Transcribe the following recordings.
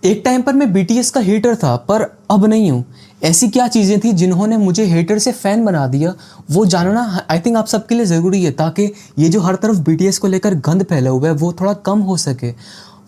एक टाइम पर मैं बीटीएस का हेटर था, पर अब नहीं हूँ। ऐसी क्या चीज़ें थी जिन्होंने मुझे हेटर से फ़ैन बना दिया, वो जानना आई थिंक आप सबके लिए ज़रूरी है, ताकि ये जो हर तरफ बीटीएस को लेकर गंद फैला हुआ है वो थोड़ा कम हो सके।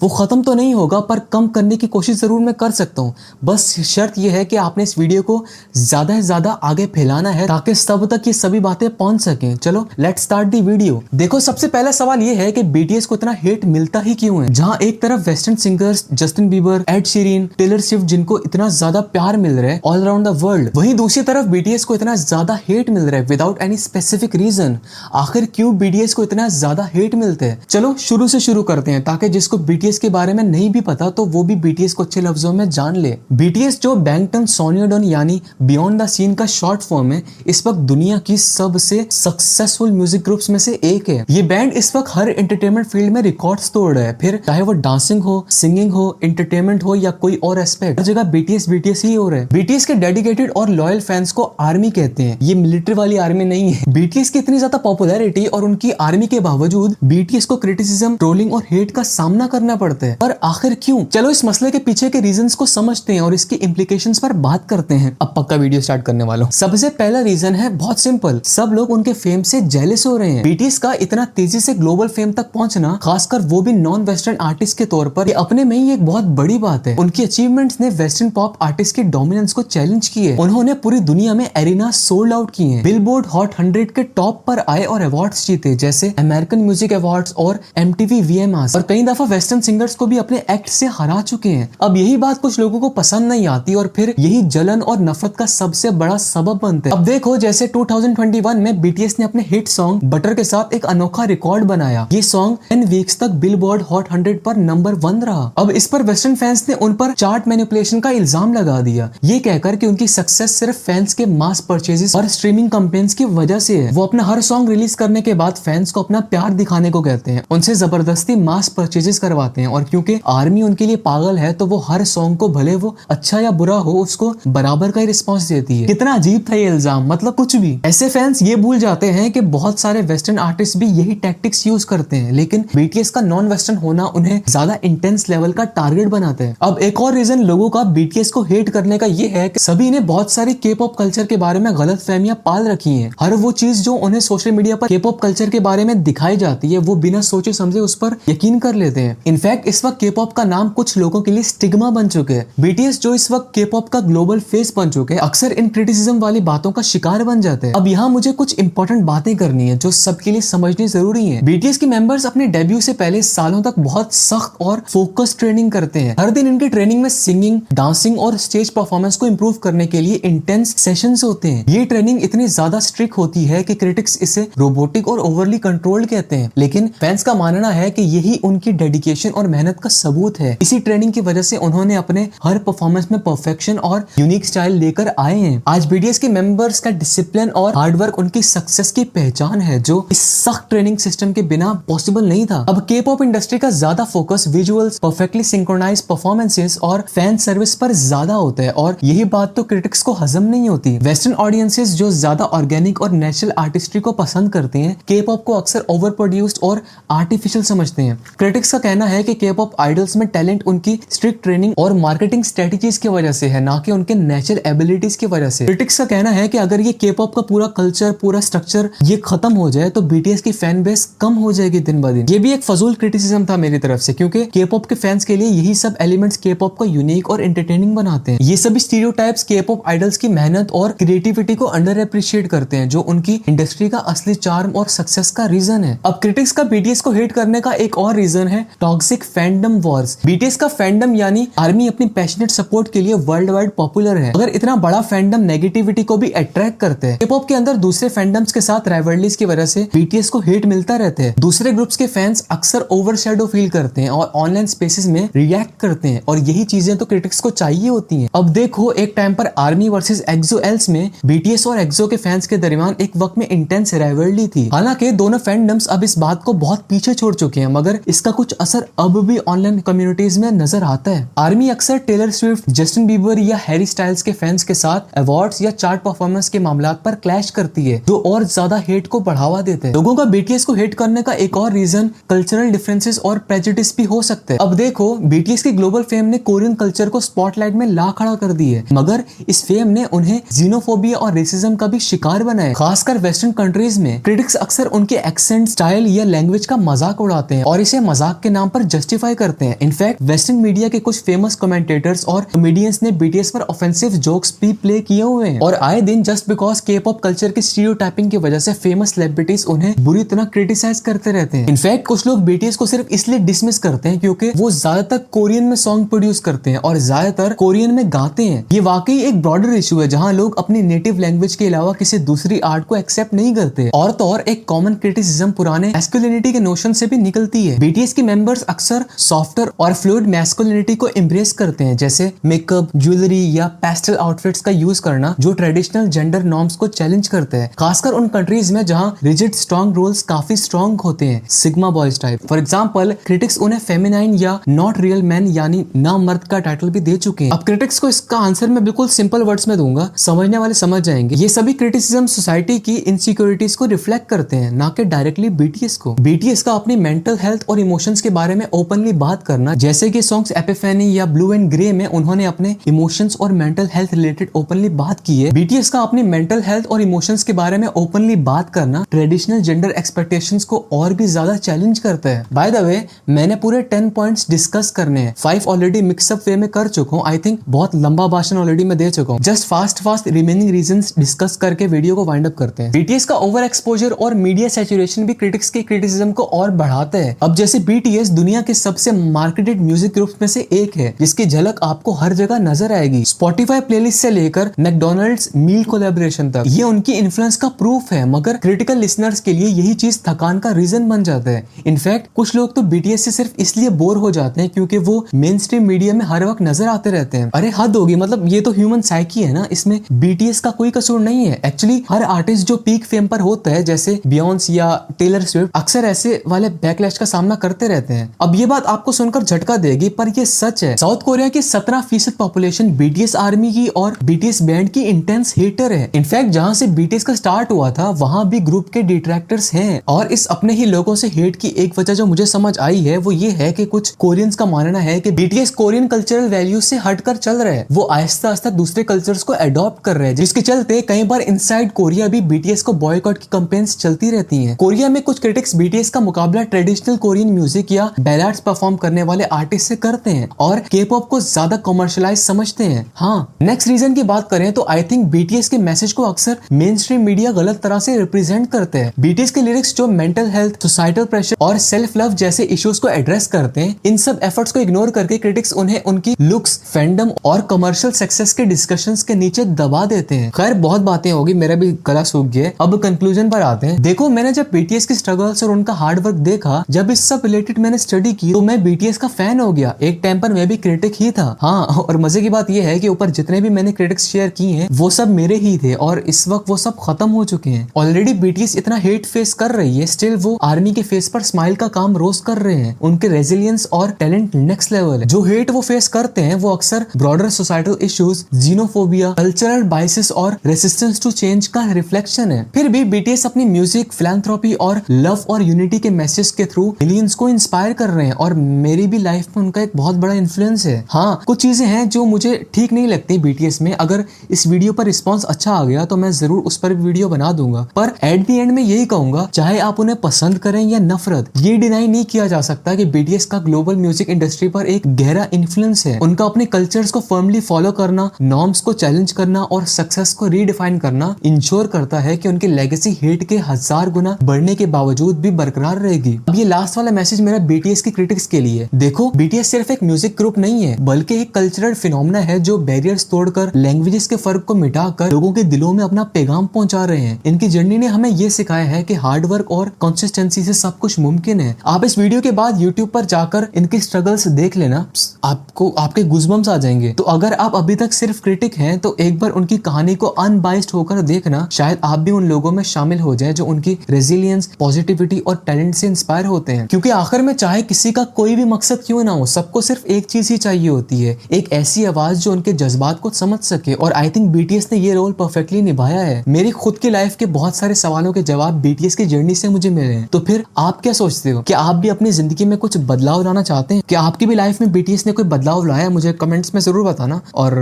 वो ख़त्म तो नहीं होगा, पर कम करने की कोशिश ज़रूर मैं कर सकता हूँ। बस शर्त यह है कि आपने इस वीडियो को ज़्यादा से ज़्यादा आगे फैलाना है, ताकि सब तक ये सभी बातें पहुँच सकें। चलो लेट्स स्टार्ट दी वीडियो। देखो, सबसे पहला सवाल ये है कि बीटीएस को इतना हेट मिलता ही क्यों है। जहाँ एक तरफ western singers Justin Bieber, Ed Sheeran, Taylor Swift जिनको इतना ज़्यादा प्यार मिल रहा है ऑल अराउंड द वर्ल्ड, वहीं दूसरी तरफ बीटीएस को इतना ज़्यादा हेट मिल रहा है विदाउट एनी स्पेसिफिक रीजन। आखिर क्यों बीटीएस को इतना ज़्यादा हेट मिलता है? चलो शुरू से शुरू करते हैं, ताकि जिसको बीटीएस के बारे में नहीं भी पता तो वो भी बीटीएस को अच्छे लफ्जों में जान ले। बीटीएस जो बैंगटन सोनियोडन यानी बियॉन्ड द सीन का शॉर्ट फॉर्म है, इस वक्त दुनिया की सबसे सक्सेसफुल म्यूजिक ग्रुप्स में से एक है। ये बैंड इस वक्त हर एंटरटेनमेंट फील्ड में रिकॉर्ड्स तोड़ रहा है, फिर चाहे वो डांसिंग हो, सिंगिंग हो, एंटरटेनमेंट हो या कोई और एस्पेक्ट, हर जगह बीटीएस बीटीएस ही हो रहा है। बीटीएस के डेडिकेटेड और लॉयल फैंस को आर्मी कहते हैं। ये मिलिट्री वाली आर्मी नहीं है। बीटीएस की इतनी ज्यादा पॉपुलैरिटी और उनकी आर्मी के बावजूद बीटीएस को क्रिटिसिज्म, ट्रोलिंग और हेट का सामना करना पड़ता है। पर आखिर क्यों? चलो इस मसले के पीछे के रीजंस को समझते हैं और इसकी इम्प्लीकेशंस पर बात करते हैं। अब पक्का वीडियो स्टार्ट करने वाला हूं। सबसे पहला रीजन है बहुत सिंपल, सब लोग उनके फेम से जेलस हो रहे हैं। बीटीएस का इतना तेजी से ग्लोबल फेम तक पहुंचना, खासकर वो भी नॉन वेस्टर्न आर्टिस्ट के तौर पर, ये अपने में ही एक बहुत बड़ी बात है। उनकी अचीवमेंट्स ने वेस्टर्न पॉप आर्टिस्ट की डोमिनेंस को चैलेंज की है। उन्होंने पूरी दुनिया में एरिना सोल्ड आउट किए हैं, बिलबोर्ड हॉट 100 के टॉप पर आए और अवार्ड्स जीते, जैसे अमेरिकन म्यूजिक अवार्ड्स और एमटीवी वीएमआस, और कई दफा वेस्टर्न सिंगर्स को भी अपने एक्ट से हरा चुके हैं। अब यही बात कुछ लोगों को पसंद नहीं आती और फिर यही जलन और नफरत का सबसे बड़ा सबब बनते हैं। अब देखो, जैसे 2021 में बीटीएस ने अपने हिट सॉन्ग बटर के साथ एक अनोखा रिकॉर्ड बनाया। ये सॉन्ग 10 वीक्स तक बिलबोर्ड हॉट 100 पर नंबर 1 रहा। अब इस पर वेस्टर्न फैंस ने उन पर चार्ट मैनिपुलेशन का इल्जाम लगा दिया, ये कहकर कि उनकी सक्सेस सिर्फ फैंस के मास परचेजेस और स्ट्रीमिंग कैंपेन्स की वजह से है। वो अपना हर सॉन्ग रिलीज करने के बाद फैंस को अपना प्यार दिखाने को कहते हैं, उनसे जबरदस्ती मास परचेजेस करवाते हैं, और क्योंकि आर्मी उनके लिए पागल है तो वो हर सॉन्ग को, भले वो अच्छा या बुरा हो, उसको बराबर का ही रिस्पॉन्स देती है। कितना अजीब था ये इल्जाम, मतलब कुछ भी। ऐसे फैंस ये भूल जाते हैं कि बहुत सारे वेस्टर्न आर्टिस्ट भी यही टैक्टिक्स यूज करते हैं, लेकिन बीटीएस का नॉन वेस्टर्न होना उन्हें ज्यादा इंटेंस लेवल का टारगेट बनाते हैं। अब एक और रीजन लोगों का बीटीएस को हेट करने का ये है कि सभी ने बहुत सारी के पॉप कल्चर के बारे में गलत फहमियां पाल रखी हैं। हर वो चीज जो उन्हें सोशल मीडिया पर के पॉप कल्चर के बारे में दिखाई जाती है, वो बिना सोचे समझे उस पर यकीन कर लेते हैं। इनफैक्ट इस वक्त के पॉप का नाम कुछ लोगों के लिए स्टिग्मा बन चुके हैं। बीटीएस जो इस वक्त के पॉप का ग्लोबल फेस बन चुके हैं, अक्सर इन क्रिटिसिज्म वाली बातों का शिकार बन जाते हैं। अब यहाँ मुझे कुछ इंपॉर्टेंट बातें करनी है जो सबके लिए समझनी जरूरी है। बीटीएस के मेंबर्स अपने डेब्यू से पहले सालों तक बहुत सख्त और फोकस ट्रेनिंग करते हैं। हर दिन इनकी ट्रेनिंग में सिंगिंग, डांसिंग और स्टेज परफॉर्मेंस को इंप्रूव करने के लिए इंटेंस सेशंस होते हैं। ये ट्रेनिंग इतनी ज्यादा स्ट्रिक्ट होती है कि क्रिटिक्स इसे रोबोटिक और ओवरली कंट्रोल्ड कहते हैं, लेकिन फैंस का मानना है कि यही उनकी डेडिकेशन और मेहनत का सबूत है। इसी ट्रेनिंग की वजह से उन्होंने अपने हर परफॉर्मेंस में परफेक्शन और यूनिक स्टाइल लेकर आए हैं। आज बीटीएस के मेंबर्स का डिसिप्लिन और हार्डवर्क उनकी सक्सेस की पहचान है, जो इस सख्त ट्रेनिंग सिस्टम के बिना पॉसिबल नहीं था। अब के पॉप इंडस्ट्री का ज्यादा focus visuals, perfectly synchronize performances और फैन सर्विस पर ज्यादा होता है, और यही बात तो क्रिटिक्स को हजम नहीं होती। वेस्टर्न ऑडियंसेस जो ज्यादा ऑर्गेनिक और नेचुरल आर्टिस्ट्री को पसंद करते हैं, के पॉप को अक्सर ओवर प्रोड्यूस्ड और आर्टिफिशियल समझते हैं। क्रिटिक्स का कहना है कि के पॉप आइडल्स में टैलेंट उनकी स्ट्रिक्ट ट्रेनिंग और मार्केटिंग स्ट्रेटजीज की वजह से है, ना कि उनके नेचुरल एबिलिटीज की वजह से। क्रिटिक्स का कहना है कि अगर ये के पॉप का पूरा कल्चर, पूरा स्ट्रक्चर ये खत्म हो जाए तो बीटीएस की फैन बेस कम हो जाएगी दिन ब दिन। ये भी एक फजूल क्रिटिसिज्म था मेरी तरफ से, क्योंकि के पॉप के फैंस के लिए यही सब एलिमेंट्स के पॉप को यूनिक और एंटरटेनिंग बनाते हैं। ये सभी स्टीरियोटाइप्स के पॉप आइडल्स की मेहनत और क्रिएटिविटी को अंडर एप्रिशिएट करते हैं, जो उनकी इंडस्ट्री का असली चार्म और सक्सेस का रीजन है। अब क्रिटिक्स का बीटीएस को हेट करने का एक और रीजन है टॉक्सिक फैंडम वॉर्स। बीटीएस का फैंडम यानी आर्मी अपनी पैशनेट सपोर्ट के लिए वर्ल्ड वाइड पॉपुलर है। अगर इतना बड़ा फैंडम नेगेटिविटी को भी अट्रैक्ट करते हैं। के-पॉप के अंदर दूसरे फैंडम्स के साथ राइवलरीज की वजह से बीटीएस को हेट मिलता रहता है। दूसरे ग्रुप्स के फैंस अक्सर ओवरशैडो फील करते हैं और ऑनलाइन स्पेसेस में रिएक्ट करते हैं, और यही चीजें तो क्रिटिक्स को चाहिए होती हैं। अब देखो, एक टाइम पर आर्मी वर्सेस एक्सो एल्स में बीटीएस और एक्सो के फैंस के दरमियान एक वक्त में इंटेंस राइवलरी थी। हालांकि दोनों फैंडम्स अब इस बात को बहुत पीछे छोड़ चुके हैं, मगर इसका कुछ असर अब भी ऑनलाइन कम्युनिटीज में नजर आता है। आर्मी अक्सर टेलर स्विफ्ट, जस्टिन बीबर या हैरी स्टाइल्स के फैंस के साथ अवार्ड्स या चार्ट परफॉर्मेंस के मामलात पर क्लैश करती है, जो और ज्यादा हेट को बढ़ावा देते हैं। लोगों का बीटीएस को हेट करने का एक और रीजन कल्चरल डिफरेंसेस और प्रेजुडिस भी हो सकते हैं। अब देखो, बीटीएस की ग्लोबल फेम ने कोरियन कल्चर को स्पॉटलाइट में ला खड़ा कर दी है, मगर इस फेम ने उन्हें जीनोफोबिया और रेसिज्म का भी शिकार बनाया। खासकर वेस्टर्न कंट्रीज में क्रिटिक्स अक्सर उनके एक्सेंट, स्टाइल या लैंग्वेज का मजाक उड़ाते हैं और इसे मजाक के नाम पर जस्टिफाई करते हैं। इनफैक्ट वेस्टर्न मीडिया के कुछ फेमस कमेंटेटर्स और कॉमेडियंस ने बीटीएस पर ऑफेंसिव जोक्स भी प्ले किए हुए हैं, और आए दिन जस्ट बिकॉज के पॉप कल्चर की स्टीरियोटाइपिंग की वजह से फेमस सेलिब्रिटीज उन्हें बुरी तरह क्रिटिसाइज करते रहते हैं। इनफैक्ट कुछ लोग बीटीएस को सिर्फ इसलिए डिसमिस करते हैं क्योंकि वो ज्यादातर कोरियन में सॉन्ग प्रोड्यूस करते हैं और ज्यादातर कोरियन में गाते हैं। ये वाकई एक ब्रॉडर इशू है जहां लोग अपनी नेटिव लैंग्वेज के अलावा किसी दूसरी आर्ट को एक्सेप्ट नहीं करते। और तो और एक कॉमन क्रिटिसिज्म पुराने मैस्कुलिनिटी के नोशन से भी निकलती है। बीटीएस के मेंबर्स अक्सर सॉफ्टर और फ्लूइड मैस्कुलिनिटी को एम्ब्रेस करते हैं, जैसे मेकअप, ज्वेलरी या पेस्टल आउटफिट्स का यूज करना, जो ट्रेडिशनल जेंडर नॉर्म्स को चैलेंज करते हैं, खासकर उन कंट्रीज में जहां रिजिड स्ट्रॉन्ग रूल्स काफी स्ट्रॉन्ग होते हैं, sigma boys type. For example, critics उन्हें फेमिनाइन या नॉट रियल मैन यानी ना मर्द का टाइटल भी दे चुके हैं। अब क्रिटिक्स को इसका आंसर मैं बिल्कुल सिंपल वर्ड्स में दूंगा, समझने वाले समझ जाएंगे। ये सभी क्रिटिसिज्म सोसाइटी की इनसिक्योरिटीज को रिफ्लेक्ट करते हैं, ना कि डायरेक्टली बीटीएस को। बीटीएस का अपनी मेंटल हेल्थ और इमोशंस के बारे में ओपनली बात करना, जैसे कि सॉन्ग्स एपिफेनी या ब्लू एंड ग्रे में उन्होंने अपने इमोशंस और मेंटल हेल्थ रिलेटेड ओपनली बात की है। बीटीएस का अपनी मेंटल हेल्थ और इमोशंस के बारे में ओपनली बात करना ट्रेडिशनल जेंडर एक्सपेक्टेशंस को और भी ज्यादा चैलेंज करता है। बाय द वे, मैंने पूरे 10 पॉइंट्स डिस्कस करने हैं, 5 ऑलरेडी मिक्सअप वे में कर चुका हूँ। आई थिंक बहुत लंबा भाषण ऑलरेडी मैं दे चुका हूँ। Just fast remaining reasons discuss करके वीडियो को वाइंड अप करते हैं। बीटीएस का ओवर एक्सपोजर और मीडिया सैचुरेशन भी क्रिटिक्स के क्रिटिसिज्म को और बढ़ाते हैं। अब जैसे बीटीएस दुनिया के सबसे मार्केटेड म्यूजिक ग्रुप्स में से एक है, जिसकी झलक आपको हर जगह नजर आएगी। स्पॉटिफाई प्लेलिस्ट से लेकर मैकडॉनल्ड्स मील कोलैबोरेशन तक, ये उनकी इन्फ्लुएंस का प्रूफ है, मगर क्रिटिकल लिसनर्स के लिए यही चीज थकान का रीजन बन जाता है। इनफैक्ट कुछ लोग तो बीटीएस से सिर्फ इसलिए बोर हो जाते हैं क्योंकि वो मेन स्ट्रीम मीडिया में हर वक्त नजर आते रहते हैं। अरे हद होगी, मतलब ये तो ह्यूमन साइकी है ना, इसमें बीटीएस का कोई कसूर नहीं है। एक्चुअली हर आर्टिस्ट जो पीक फेम पर होता है, जैसे बियॉन्स या टेलर स्विफ्ट, अक्सर ऐसे वाले बैकलैश का सामना करते रहते हैं। अब ये बात आपको सुनकर झटका देगी, पर ये सच है। साउथ कोरिया की 17% पॉपुलेशन बीटीएस आर्मी की और बीटीएस बैंड की इंटेंस हेटर है। इनफैक्ट जहां से बीटीएस का स्टार्ट हुआ था, वहां भी ग्रुप के डिट्रैक्टर्स हैं। और इस अपने ही लोगों से हेट की एक वजह जो मुझे समझ आई है, वो ये है कि कुछ कोरियंस का मानना है कि बीटीएस कोरियन कल्चरल वैल्यूज से हटकर चल रहे हैं। वो आहिस्ता आहिस्ता दूसरे कल्चर्स को अडॉप्ट कर रहे हैं, जिसके चलते कई बार इनसाइड कोरिया भी बीटीएस को बॉयकॉट की कैंपेन्स चलती रहती हैं। कोरिया में कुछ क्रिटिक्स बीटीएस का मुकाबला ट्रेडिशनल कोरियन म्यूजिक या बैलाड्स परफॉर्म करने वाले आर्टिस्ट से करते हैं और के-पॉप को ज्यादा कमर्शियलाइज समझते हैं। हाँ, नेक्स्ट रीजन की बात करें तो आई थिंक बीटीएस के मैसेज को अक्सर मेन स्ट्रीम मीडिया गलत तरह से रिप्रेजेंट करते हैं। बीटीएस के लिरिक्स जो मेंटल हेल्थ, सोसाइटल प्रेशर और सेल्फ लव जैसे इश्यूज को एड्रेस करते हैं, इन सब एफर्ट्स को इग्नोर करके क्रिटिक्स उन्हें उनकी लुक्स, फैंडम और कमर्शियल सक्सेस के डिस्कशंस के नीचे दबा देते हैं। खैर, बहुत बातें होगी, मेरा भी गला सूख गया। अब कंक्लूजन पर आते हैं। देखो, मैंने जब बीटीएस की स्ट्रगल्स और उनका हार्ड वर्क देखा, जब इस सब रिलेटेड मैंने स्टडी की, तो मैं बीटीएस का फैन हो गया। एक टाइम पर मैं भी क्रिटिक ही था। हाँ, और मजे की बात यह है कि ऊपर जितने भी मैंने क्रिटिक्स शेयर किए हैं, वो सब मेरे ही थे और इस वक्त वो सब खत्म हो चुके हैं। ऑलरेडी बीटीएस इतना हेट फेस कर रही है, स्टिल वो आर्मी के फेस पर स्माइल का काम रोज कर रहे हैं। उनके रेजिलियंस और टैलेंट नेक्स्ट लेवल है। जो हेट वो फेस करते हैं, वो अक्सर broader societal issues, xenophobia, cultural biases और रेसिस्टेंस टू चेंज का रिफ्लेक्शन है। फिर भी बीटीएस अपनी म्यूजिक, फिलैंथ्रोपी और लव और यूनिटी के मैसेज के थ्रू मिलियंस को इंस्पायर कर रहे हैं और मेरी भी लाइफ में उनका एक बहुत बड़ा इन्फ्लुएंस है। हाँ, कुछ चीजें हैं जो मुझे ठीक नहीं लगती बीटीएस में। अगर इस वीडियो पर रिस्पॉन्स अच्छा आ गया तो मैं जरूर उस पर भी वीडियो बना दूंगा, पर एट दी एंड में यही कहूंगा, चाहे आप उन्हें पसंद करें या नफरत, ये डिनाई नहीं किया जा सकता कि बीटीएस का ग्लोबल म्यूजिक इंडस्ट्री पर एक गहरा इन्फ्लुएंस है। उनका अपने कल्चर्स को फर्मली फॉलो करना, नॉर्म्स को चैलेंज करना और सक्सेस को रीडिफाइन करना इंश्योर करता है कि उनकी लेगेसी हेट के 1000 गुना बढ़ने के बावजूद भी बरकरार रहेगी। अब ये लास्ट वाला मैसेज मेरा बीटीएस की क्रिटिक्स के लिए। देखो, बीटीएस सिर्फ एक म्यूजिक ग्रुप नहीं है, बल्कि एक कल्चरल फिनोमेना है जो बैरियर्स तोड़कर, लैंग्वेजेस के फर्क को मिटाकर लोगों के दिलों में अपना पैगाम पहुंचा रहे हैं। इनकी जर्नी ने हमें ये सिखाया है कि हार्ड वर्क और कंसिस्टेंसी से सब कुछ मुमकिन है। आप इस वीडियो के बाद यूट्यूब पर जाकर इनकी स्ट्रगल्स देख लेना, आपको आपके गूज़बम्स आ जाएंगे। तो अगर आप अभी तक सिर्फ क्रिटिक हैं, तो एक बार उनकी कहानी को अनबाइस्ड होकर देखना, शायद आप भी उन लोगों में शामिल हो जाएं जो उनकी रेजिलियंस, पॉजिटिविटी और टैलेंट से इंस्पायर होते हैं। क्योंकि आखिर में चाहे किसी का कोई भी मकसद क्यों ना हो, सबको सिर्फ एक चीज ही चाहिए होती है, एक ऐसी आवाज जो उनके जज्बात को समझ सके। और आई थिंक बीटीएस ने ये रोल परफेक्टली निभाया है। मेरी खुद की लाइफ के बहुत सारे सवालों के जवाब बीटीएस की जर्नी से मुझे मिले हैं। तो फिर आप क्या सोचते हो? क्या आप भी अपनी जिंदगी में कुछ बदलाव लाना चाहते हैं? क्या आपकी भी लाइफ में बीटीएस ने कोई बदलाव लाया? मुझे कमेंट्स में जरूर बताना। और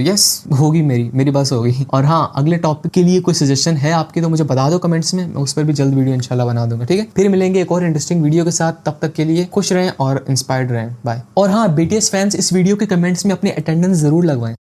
यस, होगी मेरी बस होगी। और हाँ, अगले टॉपिक के लिए कोई सजेशन है आपके तो मुझे बता दो कमेंट्स में, मैं उस पर भी जल्द वीडियो इंशाल्लाह बना दूंगा। ठीक है, फिर मिलेंगे एक और इंटरेस्टिंग वीडियो के साथ। तब तक के लिए खुश रहें और इंस्पायर्ड रहें। बाय। और हाँ, बीटीएस फैंस इस वीडियो के कमेंट्स में अपनी अटेंडेंस जरूर लगवाएं।